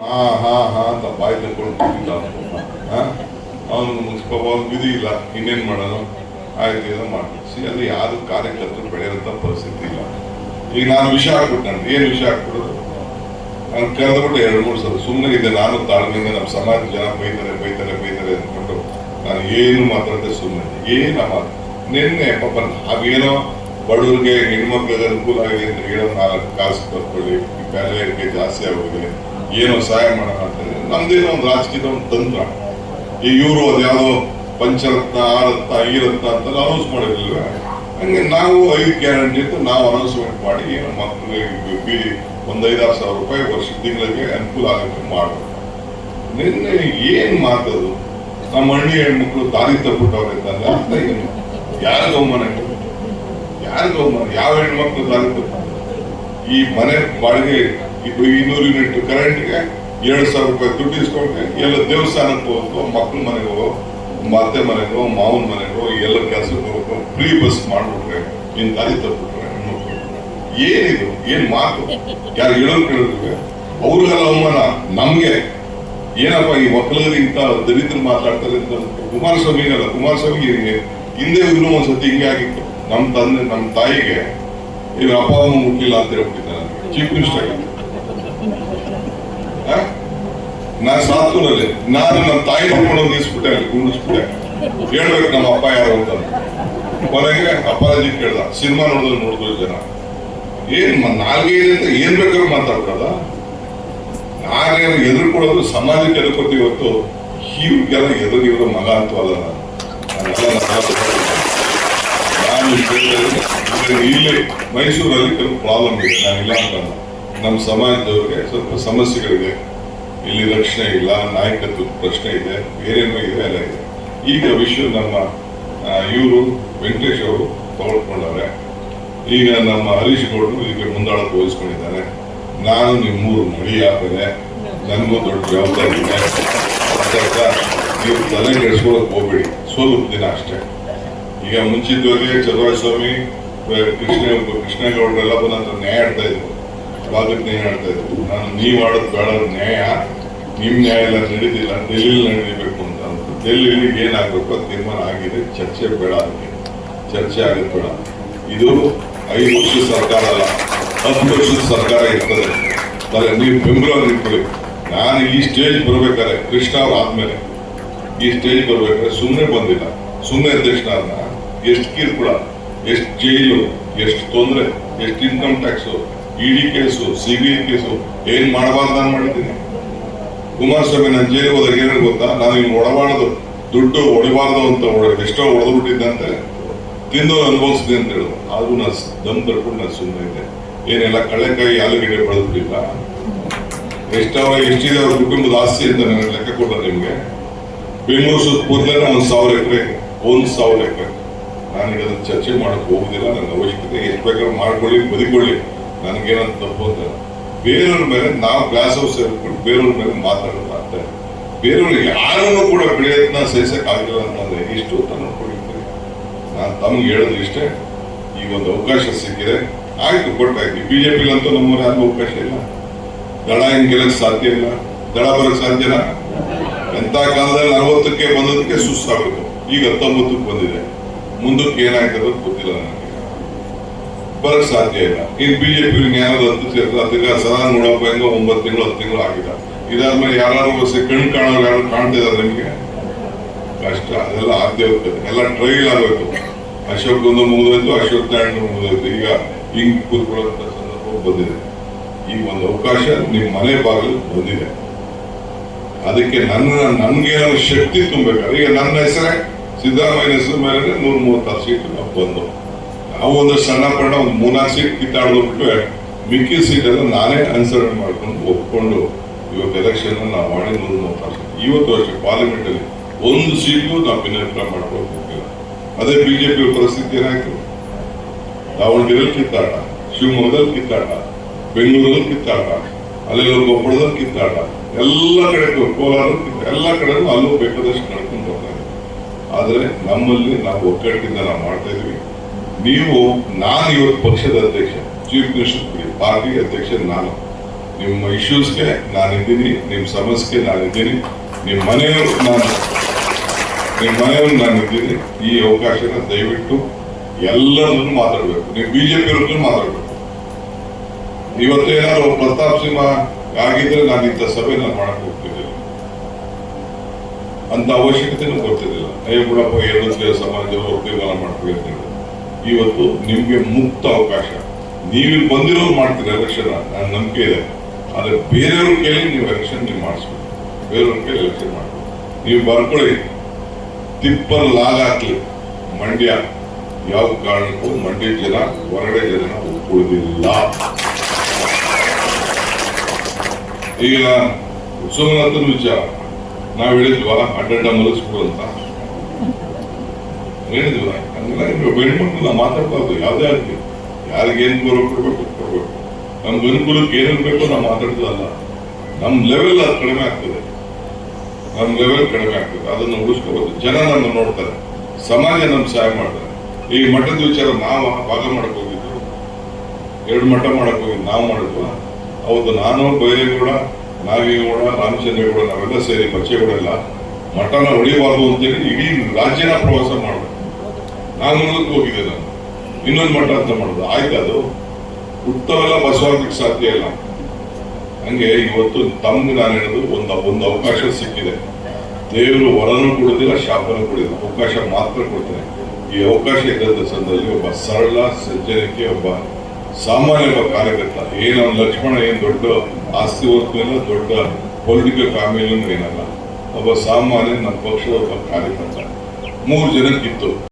ಹಾ ಹಾ ಹಾ ಅಂತ ಬಾಯಿ ತಗೊಂಡು ಅವನು ಮುನ್ಸಿಪಾಲ್ ವಿಧಿ ಇಲ್ಲ, ಇನ್ನೇನ್ ಮಾಡೋದು, ಆಯ್ತು ಏನೋ ಮಾಡ್ತೀವಿ. ಅಲ್ಲಿ ಯಾರು ಕಾರ್ಯಕರ್ತರು ಬೆಳೆಯೋಂಥ ಪರಿಸ್ಥಿತಿ ಇಲ್ಲ. ಈಗ ನಾನು ವಿಷಯ ಹಾಕ್ಬಿಟ್ಟು ನಾನು ಏನು ವಿಷಯ ಹಾಕ್ಬಿಡೋದು, ನಾನು ಕರೆದ್ಬಿಟ್ಟು 2-3 ಸಲ ಸುಮ್ಮನೆ ಇದೆ. ನಾನು ತಾಳ್ಮೆಯಿಂದ ನಮ್ಮ ಸಮಾಜ ಜನ ಬೈತಾರೆ ಅಂದ್ಕೊಂಡು ನಾನು ಏನು ಮಾತಾಡದೆ ಸುಮ್ಮನೆ ಏನಮ್ಮ. ನಿನ್ನೆ ಪಾಪ ನಾವೇನೋ ಬಡವರಿಗೆ ಹೆಣ್ಮಕ್ಳಿಗೆ ಅನುಕೂಲ ಆಗಿದೆ ಅಂತ ಹೇಳೋ 4 ಕಾಸು ಬರ್ಕೊಳ್ಳಿ, ಈ ಬೆಲೆ ಏರಿಕೆ ಜಾಸ್ತಿ ಆಗೋಗಿದೆ, ಏನೋ ಸಹಾಯ ಮಾಡೋಣ ಅಂತಂದ್ರೆ ನಮ್ದೇನೋ ಒಂದು ರಾಜಕೀಯದ ಒಂದು ತಂತ್ರ. ಈ ಇವರು ಅದ್ಯಾವುದೋ ಪಂಚರತ್ನ ಆ ರತ್ನ ಅಂತ ಅನೌನ್ಸ್ ಮಾಡಿರ್ಲಿಲ್ಲ. ಹಂಗೆ ನಾವು 5 ಗ್ಯಾರಂಟಿ ಅಂತ ನಾವು ಅನೌನ್ಸ್ಮೆಂಟ್ ಮಾಡಿ ಏನೋ ಮಕ್ಕಳಿಗೆ ಒಂದು 5-6 ಸಾವಿರ ರೂಪಾಯಿ ವರ್ಷ ತಿಂಗಳಿಗೆ ಅನುಕೂಲ ಆಗುತ್ತೆ ಮಾಡೋದು. ನಿನ್ನೆ ಏನ್ ಮಾತದು, ನಮ್ಮ ಹಳ್ಳಿ ಹೆಣ್ಮಕ್ಳು ದಾರಿ ತಪ್ಪಿಟ್ಟವ್ರೆ ಅಂತಂದ್ರೆ ಅರ್ಥ ಏನು? ಯಾರಿಗ ಅವಮಾನ, ಯಾವ ಹೆಣ್ಮಕ್ಳು ದಾರಿ ತಪ್ಪ? ಈ ಮನೆ ಬಾಡಿಗೆ 200 ಯೂನಿಟ್ ಕರೆಂಟ್ಗೆ 2,000 ರೂಪಾಯಿ ದುಡ್ಡು ಇಸ್ಕೊಂಡ್ರೆ ಎಲ್ಲ ದೇವಸ್ಥಾನಕ್ಕೆ ಹೋಗ್ಬೇಕು, ಮಕ್ಳ ಮನೆಗೆ ಹೋಗೋ, ಅತ್ತೆ ಮನೆಗೋ, ಮಾವನ ಮನೆಗೋ ಎಲ್ಲ ಕೆಲಸಕ್ಕೆ ಹೋಗ್ಬೇಕು, ಫ್ರೀ ಬಸ್ ಮಾಡ್ಬಿಟ್ರೆ ಇನ್ ದಾರಿ ತಪ್ಪಿಟ್ರೆ ಹೆಣ್ಮಕ್ಳು ಏನಿದು? ಏನ್ ಮಾತು? ಯಾರು ಕೇಳಿದ್ರೆ ಅವ್ರಿಗೆಲ್ಲ ಅವಮಾನ, ನಮ್ಗೆ ಏನಪ್ಪ ಈ ಮಕ್ಕಳಿಗೆ ಇಂತ ದರಿದ್ರ ಮಾತಾಡ್ತಾರೆ ಅಂತ. ಕುಮಾರಸ್ವಾಮಿಗಲ್ಲ, ಕುಮಾರಸ್ವಾಮಿ ಹಿಂದೆ ಇನ್ನೂ ಒಂದ್ಸತಿ ಹಿಂಗೆ ಆಗಿತ್ತು. ನಮ್ಮ ತಾಯಿಗೆ ಈಗ ಅಪ್ಪ ಅಮ್ಮ ಮುಟ್ಟಿಲ್ಲ ಅಂತ ಹೇಳ್ಬಿಟ್ಟಿದ್ದಾರೆ, ಚೀಫ್ ಮಿನಿಸ್ಟರ್ ಆಗಿತ್ತು. ನಾನು ಸಾತ್ನೂರಲ್ಲಿ ನಾನು ನಮ್ಮ ತಾಯಿ ನೋಡ್ಕೊಂಡು ನಿಲ್ಸ್ಬಿಟ್ಟೆ, ಅಲ್ಲಿ ಕುಂಡಿಸ್ಬಿಟ್ಟೆ, ಹೇಳ್ಬೇಕು ನಮ್ಮ ಅಪ್ಪ ಯಾರು ಅಂತ. ಕೊನೆಗೆ ಅಪ್ಪಾಜಿ ಕೇಳ್ದ, ಸಿನಿಮಾ ನೋಡಿದ್ರು ಜನ ಏನ್ ನಾಲ್ಗೆ ಅಂತ ಏನ್ ಬೇಕಾದ್ರೂ ಮಾತಾಡ್ತದ. ನಾನೇನು ಎದುರ್ಕೊಳ್ಳೋದು ಸಮಾಜಕ್ಕೆ ಎದುರ್ಕೊತೀವಿ ಹೊತ್ತು ಹೀಗೆಲ್ಲ ಎದುರಿಗಿರೋ ಮಗ ಅಂತೂ ಅಲ್ಲ. ನಾನು ಇಲ್ಲಿ ಮೈಸೂರಲ್ಲಿ ಕೆಲವು ಪ್ರಾಬ್ಲಮ್ ಇದೆ, ನಾನಿಲ್ಲ ಅಂತಲ್ಲ. ನಮ್ಮ ಸಮಾಜದವ್ರಿಗೆ ಸ್ವಲ್ಪ ಸಮಸ್ಯೆಗಳಿದೆ, ಇಲ್ಲಿ ರಕ್ಷಣೆ ಇಲ್ಲ, ನಾಯಕತ್ವದ ಪ್ರಶ್ನೆ ಇದೆ, ಬೇರೇನೋ ಇದೆ, ಎಲ್ಲ ಇದೆ. ಈಗ ವಿಷಯ ನಮ್ಮ ಇವರು ವೆಂಕಟೇಶ್ ಅವರು ತಗೊಳ್ಕೊಂಡವ್ರೆ. ಈಗ ನಮ್ಮ ಹರೀಶ್ ಗೌಡರು ಈಗ ಮುಂದಾಳಕ್ಕೆ ವಹಿಸ್ಕೊಂಡಿದ್ದಾನೆ. ನಾನು ನಿಮ್ಮೂರು ಮಡಿ ಹಾಕಿದೆ, ನನಗೂ ದೊಡ್ಡ ಜವಾಬ್ದಾರಿ ಇದೆ. ನೀವು ತಲೆ ಕೆಡಿಸ್ಕೊಳಕ್ ಹೋಗ್ಬೇಡಿ, ಸ್ವಲ್ಪ ದಿನ ಅಷ್ಟೇ. ಈಗ ಮುಂಚಿತವಾಗಿ ಚಲುವಸ್ವಾಮಿ ಕೃಷ್ಣೇಗೌಡರೆಲ್ಲ ಬಂದ ನ್ಯಾಯ ಆಡ್ತಾ ಇದ್ರು, ಭಾಗಕ್ಕೆ ನ್ಯಾಯ ಆಡ್ತಾ ಇದ್ರು. ನಾನು ನೀವು ಆಡೋದು ಬೇಡ, ನ್ಯಾಯ ನಿಮ್ ನ್ಯಾಯ ಎಲ್ಲ ನಡೀತಿಲ್ಲ, ಡೆಲ್ಲಿಲಿ ನಡೀಬೇಕು ಅಂತ. ಡೆಲ್ಲಿಲಿ ಏನಾಗಬೇಕು ಅದು ತೀರ್ಮಾನ ಆಗಿದೆ, ಚರ್ಚೆ ಬೇಡ, ಅದಕ್ಕೆ ಚರ್ಚೆ ಆಗೋದು ಬೇಡ. ಇದು 5 ವರ್ಷದ ಸರ್ಕಾರ ಅಲ್ಲ, 10 ವರ್ಷದ ಸರ್ಕಾರ ಇರ್ತದೆ. ನೀವು ಬೆಂಬಲವಾಗಿ ನಿಂತ್ಕೊಳ್ಳಿ. ನಾನು ಈ ಸ್ಟೇಜ್ ಬರ್ಬೇಕಾದ್ರೆ ಕೃಷ್ಣ ಅವ್ರು ಆದ್ಮೇಲೆ ಈ ಸ್ಟೇಜ್ ಬರ್ಬೇಕಾದ್ರೆ ಸುಮ್ಮನೆ ಬಂದಿಲ್ಲ. ಸುಮ್ಮನೆ ಅಧ್ಯಕ್ಷನ ಎಷ್ಟು ಕಿರುಕುಳ, ಎಷ್ಟು ಜೈಲು, ಎಷ್ಟು ತೊಂದರೆ, ಎಷ್ಟು ಇನ್ಕಮ್ ಟ್ಯಾಕ್ಸು, ಇಡಿ ಕೇಸು, ಸಿಬಿಐ ಕೇಸು, ಏನ್ ಮಾಡಬಾರ್ದು ನಾನು ಮಾಡಿದ್ದೀನಿ. ಕುಮಾರಸ್ವಾಮಿ ನಾನು ಜೈಲಿಗೆ ಹೋದಾಗ ಏನಾರು ಗೊತ್ತಾ, ನಾನು ಹಿಂಗ್ ಹೊಡಬಾರ್ದು, ದುಡ್ಡು ಹೊಡಿಬಾರ್ದು ಅಂತ ಎಷ್ಟೋ ಹೊಡೆದ್ಬಿಟ್ಟಿದ್ದಂತೆ, ತಿಂದು ಅನುಭವಿಸಿದೆ ಅಂತ ಹೇಳುದು. ಆದ್ರೂ ನಾನು ದಮ್ ತಡ್ಕೊಂಡು ನಾನು ಸುಮ್ಮನೆ ಇದ್ದೆ. ಏನೆಲ್ಲ ಕಳೆಕಾಯಿ ಆಲೂಗಡ್ಡೆ ಬೆಳೆದ್ಬಿಟ್ಟಿಲ್ಲ. ಎಷ್ಟಿದೆ ಅವ್ರ ಕುಟುಂಬದ ಆಸ್ತಿ ಅಂತ ನನಗೆ ಲೆಕ್ಕ ಕೊಡ್ತಾರೆ ನಿಮ್ಗೆ. ಬೆಂಗಳೂರು ಸುತ್ತಮುತ್ತಲೇ 1,000 ಎಕರೆ, 1,000 ಎಕರೆ. ನಾನೀಗ ಅದನ್ನ ಚರ್ಚೆ ಮಾಡಕ್ ಹೋಗುದಿಲ್ಲ. ನನ್ನ ಅವಶ್ಯಕತೆ ಎಷ್ಟು ಬೇಕಾದ್ರೂ ಮಾಡ್ಕೊಳ್ಳಿ, ಬದುಕೊಳ್ಳಿ, ನನಗೇನಂತ ತಪ್ಪು ಅಂತ. ಬೇರೆಯವ್ರ ಮೇಲೆ ನಾವು ಗ್ಲಾಸ್ ಹೌಸ್ ಸೇರ್ಕೊಂಡು ಬೇರೆಯವ್ರ ಮೇಲೆ ಮಾತಾಡೋದು ಆಗ್ತಾ ಇದೆ. ಬೇರೆಯವ್ರಿಗೆ ಯಾರನ್ನು ಕೂಡ ಬೆಳೆಯೋದನ್ನ ಸಹಿಸಕ್ ಆಗಿಲ್ಲ ಅಂತಂದ್ರೆ ಎಷ್ಟು ಅಂತ ನೋಡ್ಕೊಂಡಿರ್ತೀವಿ. ನಾನು ತಮ್ಗೆ ಹೇಳೋದು ಇಷ್ಟೇ, ಈಗ ಒಂದು ಅವಕಾಶ ಸಿಕ್ಕಿದೆ, ಆಯ್ತು ಕೊಟ್ಟಾಯ್ತು. ಬಿಜೆಪಿಲಂತೂ ನಮ್ಮೂರ ಯಾರಿಗೂ ಅವಕಾಶ ಇಲ್ಲ. ದಳ ಹಿಂಗ್ ಗೆಲ್ಲಕ್ ಸಾಧ್ಯ ಇಲ್ಲ, ದಳ ಬರಕ್ ಸಾಧ್ಯನಾ? ಎಂತ ಕಾಲದಲ್ಲಿ 40ಕ್ಕೆ ಬಂದದಕ್ಕೆ ಸುಸ್ತಾಗಬೇಕು, ಈಗ 19ಕ್ಕೆ ಬಂದಿದೆ. ಮುಂದಕ್ಕೆ ಏನಾಗ್ತದೆ ಗೊತ್ತಿಲ್ಲ, ನನಗೆ ಬರಕ್ ಸಾಧ್ಯ ಇಲ್ಲ. ಇನ್ ಬಿಜೆಪಿ ಏನಾದ್ರು 10 ಸೇರ್ತದೆ, ಅದಕ್ಕೆ ಸದಾ ನೋಡಪ್ಪ ಹೆಂಗೋ 9 ತಿಂಗಳು 10 ತಿಂಗಳು ಆಗಿದೆ. ಇದಾದ್ಮೇಲೆ ಯಾರು ಕಣ್ಣು ಕಾಣೋರು ಯಾರು ಕಾಣ್ತಾ ಇದಾರೆ ನಿಮ್ಗೆ? ಕಷ್ಟ. ಅದೆಲ್ಲ ಆದ್ಯ ಹೋಗ್ತದೆ, ಎಲ್ಲ ಟ್ರೈಲ್ ಆಗೋಯ್ತು. ಅಶೋಕ್ ಒಂದು ಮುಗಿದೋಯ್ತು, ಅಶೋಕ್ ತಾಂಡ್ ಮುಗಿದೋಯ್ತು. ಈಗ ಹಿಂಗ್ ಕೂತ್ಕೊಳ್ಳೋಂಥ ಸಂದರ್ಭ ಬಂದಿದೆ. ಈ ಒಂದು ಅವಕಾಶ ನಿಮ್ ಮನೆ ಬಾಗಿಲು ಬಂದಿದೆ. ಅದಕ್ಕೆ ನನ್ಗೇನಾದ್ರು ಶಕ್ತಿ ತುಂಬಬೇಕಾದ್ರೆ, ಈಗ ನನ್ನ ಹೆಸರೇ ಸಿದ್ದರಾಮಯ್ಯ ಹೆಸರು ಮೇಲೆ 136 ಸೀಟ್ ನಾವು ಬಂದು, ನಾವು ಒಂದು ಸಣ್ಣ ಪಣ್ಣ ಒಂದು 3-4 ಸೀಟ್ ಕಿತ್ತಾಡ್ಬಿಟ್ರೆ ಮಿಕ್ಕಿ ಸೀಟ್ ಎಲ್ಲ ನಾನೇ ಅನುಸರಣೆ ಮಾಡ್ಕೊಂಡು ಒಪ್ಕೊಂಡು ಇವತ್ತು ಎಲೆಕ್ಷನ್ ನಾವು ಮಾಡಿ 136 ಸೀಟ್. ಇವತ್ತು ಅಷ್ಟೇ ಪಾರ್ಲಿಮೆಂಟ್ ಅಲ್ಲಿ 1 ಸೀಟ್ಗೂ ನಾವು ಭಿನ್ನಾಭಿಪ್ರಾಯ ಮಾಡ್ಕೊಂಡು ಹೋಗಿಲ್ಲ. ಅದೇ ಬಿಜೆಪಿ ಪರಿಸ್ಥಿತಿ ಏನಾಯ್ತು? ದಾವಣಗೆರೆಯಲ್ಲಿ ಕಿತ್ತಾಟ, ಶಿವಮೊಗ್ಗದಲ್ಲಿ ಕಿತ್ತಾಟ, ಬೆಂಗಳೂರಲ್ಲಿ ಕಿತ್ತಾಟ, ಅಲ್ಲೆಲ್ಲ ಕೊಪ್ಪಳದಲ್ಲಿ ಕಿತ್ತಾಟ, ಎಲ್ಲ ಕಡೆ ಕೋಲಾರ ಎಲ್ಲ ಕಡೆನೂ ಅಲ್ಲೂ ಬೇಕಾದಷ್ಟು ನಡ್ಕೊಂಡು ಹೋಗ್ತಾ ಇದೆ. ಆದ್ರೆ ನಮ್ಮಲ್ಲಿ ನಾವು ಒಗ್ಗಟ್ಟಿಂದ ನಾವು ಮಾಡ್ತಾ ಇದೀವಿ. ನಾನು ಇವತ್ತು ಪಕ್ಷದ ಅಧ್ಯಕ್ಷ, ಚೀಫ್ ಮಿನಿಸ್ಟರ್ ಪಾರ್ಟಿ ಅಧ್ಯಕ್ಷ ನಾನು. ನಿಮ್ಮ ಇಶ್ಯೂಸ್ಗೆ ನಾನಿದ್ದೀನಿ, ನಿಮ್ಮ ಸಮಸ್ಯೆಗೆ ನಾನಿದ್ದೀನಿ, ನಿಮ್ಮ ಮನೆಯವರು ನಾನಿದ್ದೀನಿ. ಈ ಅವಕಾಶನ ದಯವಿಟ್ಟು ಎಲ್ಲರನ್ನು ಮಾತಾಡಬೇಕು. ನೀವು ಬಿಜೆಪಿ ಅವ್ರದ್ದು ಮಾತಾಡಬೇಕು. ಇವತ್ತೇನಾದ್ರು ಪ್ರತಾಪ್ ಸಿಂಹ ಆಗಿದ್ರೆ ನಾನು ಇಂಥ ಸಭೆ ನಾನು ಮಾಡಕ್ ಹೋಗ್ತಿದ್ದಿಲ್ಲ, ಅಂತ ಅವಶ್ಯಕತೆನೂ ಗೊತ್ತಿರಲಿಲ್ಲ. ಬಿಡಪ್ಪ, ಎರಡು ಸಮಾಜದವರು ತೀರ್ಮಾನ ಮಾಡ್ತೀವಿ ಅಂತ ಹೇಳಿ. ಇವತ್ತು ನಿಮ್ಗೆ ಮುಕ್ತ ಅವಕಾಶ. ನೀವು ಬಂದಿರೋರು ಮಾಡ್ತೀರಿ ಎಲೆಕ್ಷನ್, ನನ್ನ ನಂಬಿಕೆ ಇದೆ. ಆದ್ರೆ ಬೇರೆಯವ್ರ ಕೈಲಿ ನೀವು ಎಲೆಕ್ಷನ್ ನೀವು ಮಾಡಿಸ್ಬೇಕು. ಬೇರೆಯವ್ರ ಕೈಲಿ ಎಲೆಕ್ಷನ್ ಮಾಡ್ಬೇಕು. ನೀವು ಬರ್ಕೊಳ್ಳಿ, ತಿಪ್ಪಲ್ ಲಾಗಾಕ್ಲಿ ಮಂಡ್ಯ ಯಾವ ಕಾರಣಕ್ಕೂ ಮಂಡ್ಯ ಜನ ಹೊರಗಡೆ ಜನ ಒಪ್ಪುವುದಿಲ್ಲ. ಈಗ ಸೋಮನಾಥನ ವಿಚಾರ ನಾವ್ ಹೇಳಿದ್ವಾ, ಅಡ್ಡ ಮಲಗಿಸ್ಬಿಡು ಅಂತ ಹೇಳಿದ್ವಾ? ಹಂಗೆಲ್ಲ ಹೆಣ್ಮಕ್ಳು ನಾವು ಮಾತಾಡ್ಬಾರ್ದು. ಯಾವ್ದೇ ಆಗ್ಲಿ, ಯಾರಿಗೆ ಏನ್ ಗೌರವ ಕೊಡ್ಬೇಕು ಕೊಡ್ಬೇಕು. ನಮ್ಗೆ ಅನುಕೂಲಕ್ಕೆ ಏನೇನ್ ಬೇಕೋ ನಾವು ಮಾತಾಡೋದಲ್ಲ. ನಮ್ ಲೆವೆಲ್ ಅದು ಕಡಿಮೆ ಆಗ್ತದೆ. ಅದನ್ನು ಉಳಿಸ್ಕೋಬಹುದು. ಜನ ನಮ್ಮ ನೋಡ್ತಾರೆ, ಸಮಾಜ ನಮ್ಗೆ ಸಹಾಯ ಮಾಡ್ತಾರೆ. ಈ ಮಠದ ವಿಚಾರ ನಾವು ಭಾಗ ಮಾಡಕ್ ಹೋಗಿದ್ದು, 2 ಮಠ ಮಾಡಕ್ ಹೋಗಿದ್ದು ನಾವು ಮಾಡಿದ್ವಾ? ಹೌದು, ನಾನು ಬೈರೇಗೌಡ, ನಾಗೇಗೌಡ, ರಾಮಚಂದ್ರೇಗೌಡ ನಾವೆಲ್ಲ ಸೇರಿ ಬಚ್ಚೇಗೌಡೆಲ್ಲ ಮಠನ ಹೊಡಿಬಾರ್ದು ಅಂತೇಳಿ ಇಡೀ ರಾಜ್ಯನ ಪ್ರವಾಸ ಮಾಡಿದೆ. ನಾಗಮಂಗಲಕ್ಕೆ ಹೋಗಿದ್ದೆ ನಾನು. ಇನ್ನೊಂದು ಮಠ ಅಂತ ಮಾಡೋದು ಆಯ್ತು. ಅದು ಹುಟ್ಟವೆಲ್ಲ ಬಸವಾಗಲಿಕ್ಕೆ ಸಾಧ್ಯ ಇಲ್ಲ. ಹಂಗೆ ಇವತ್ತು ತಮ್ಗೆ ನಾನು ಹೇಳೋದು, ಒಂದು ಅವಕಾಶ ಸಿಕ್ಕಿದೆ. ದೇವರು ವರನೂ ಕೊಡೋದಿಲ್ಲ, ಶಾಪನೂ ಕೊಡೋದಿಲ್ಲ, ಅವಕಾಶ ಮಾತ್ರ ಕೊಡ್ತೇನೆ. ಈ ಅವಕಾಶ ಇದ್ದ ಸಂದರ್ಭದಲ್ಲಿ ಒಬ್ಬ ಸರಳ ಸಜ್ಜನಿಕೆ, ಒಬ್ಬ ಸಾಮಾನ್ಯ ಒಬ್ಬ ಕಾರ್ಯಕರ್ತ, ಲಕ್ಷ್ಮಣ ಏನ್ ದೊಡ್ಡ ಆಸ್ತಿ ಹೊತ್ತಿಲ್ಲ, ದೊಡ್ಡ ಪೊಲಿಟಿಕಲ್ ಫ್ಯಾಮಿಲಿನೂ ಏನಲ್ಲ, ಒಬ್ಬ ಸಾಮಾನ್ಯ ನಮ್ಮ ಪಕ್ಷದ ಒಬ್ಬ ಕಾರ್ಯಕರ್ತ. 3 ಜನಕ್ಕಿತ್ತು.